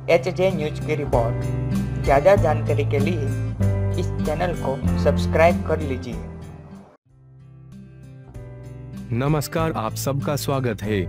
HJ news की report. ज़्यादा जानकारी के लिए इस चैनल को सब्सक्राइब कर लीजिए। नमस्कार, आप सबका स्वागत है।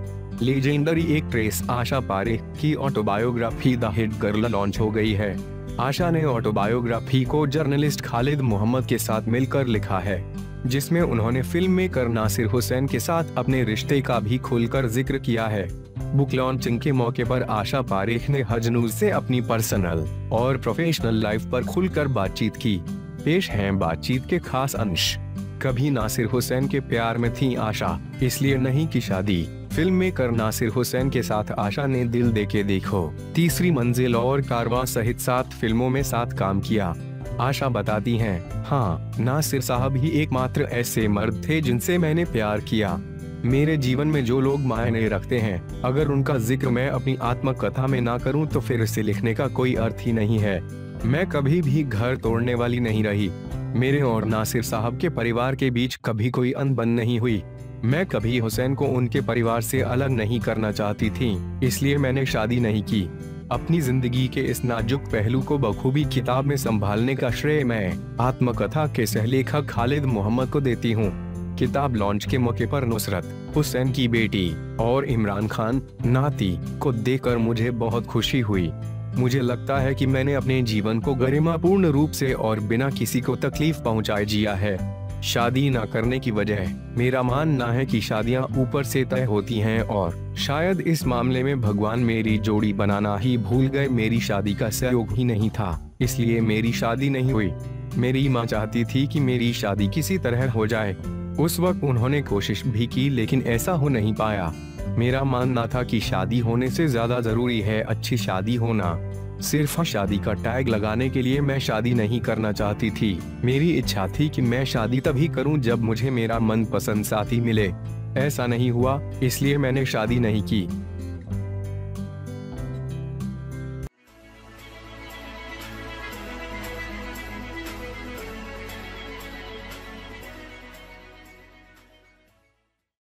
लीजेंडरी एक्ट्रेस आशा पारेख की autobiography the hit girl launch हो गई है। आशा ने ऑटोबायोग्राफी को जर्नलिस्ट खालिद मोहम्मद के साथ मिलकर लिखा है, जिसमें उन्होंने फिल्म मेकर नासिर हुसैन के साथ अपने रिश्ते का भी खुलकर जिक्र किया है। बुक लॉन्चिंग के मौके पर आशा पारेख ने हज न्यूज से अपनी पर्सनल और प्रोफेशनल लाइफ पर खुलकर बातचीत की। पेश हैं बातचीत के खास अंश। कभी नासिर हुसैन के प्यार में थी आशा, इसलिए नहीं की शादी। फिल्म मेकर नासिर हुसैन के साथ आशा ने दिल देके देखो, तीसरी मंजिल और कारवां सहित 7 फिल्मों में साथ काम किया। आशा बताती हैं, हाँ, नासिर साहब ही एकमात्र ऐसे मर्द थे जिनसे मैंने प्यार किया। मेरे जीवन में जो लोग मायने रखते हैं, अगर उनका जिक्र मैं अपनी आत्मकथा में ना करूं तो फिर इसे लिखने का कोई अर्थ ही नहीं है। मैं कभी भी घर तोड़ने वाली नहीं रही। मेरे और नासिर साहब के परिवार के बीच कभी कोई अनबन नहीं हुई। मैं कभी हुसैन को उनके परिवार से अलग नहीं करना चाहती थी, इसलिए मैंने शादी नहीं की। अपनी जिंदगी के इस नाजुक पहलू को बखूबी किताब में संभालने का श्रेय मैं आत्मकथा के सहलेखक खालिद मोहम्मद को देती हूँ। किताब लॉन्च के मौके पर नुसरत हुसैन की बेटी और इमरान खान नाती को देखकर मुझे बहुत खुशी हुई। मुझे लगता है कि मैंने अपने जीवन को गरिमापूर्ण रूप से और बिना किसी को तकलीफ पहुंचाए जिया है। शादी न करने की वजह मेरा मानना है कि शादियां ऊपर से तय होती हैं और शायद इस मामले में भगवान मेरी जोड़ी बनाना ही भूल गए। मेरी शादी का सहयोग ही नहीं था, इसलिए मेरी शादी नहीं हुई। मेरी माँ चाहती थी कि मेरी शादी किसी तरह हो जाए। उस वक्त उन्होंने कोशिश भी की, लेकिन ऐसा हो नहीं पाया। मेरा मानना था कि शादी होने से ज्यादा जरूरी है अच्छी शादी होना। सिर्फ शादी का टैग लगाने के लिए मैं शादी नहीं करना चाहती थी। मेरी इच्छा थी कि मैं शादी तभी करूं जब मुझे मेरा मनपसंद साथी मिले। ऐसा नहीं हुआ, इसलिए मैंने शादी नहीं की।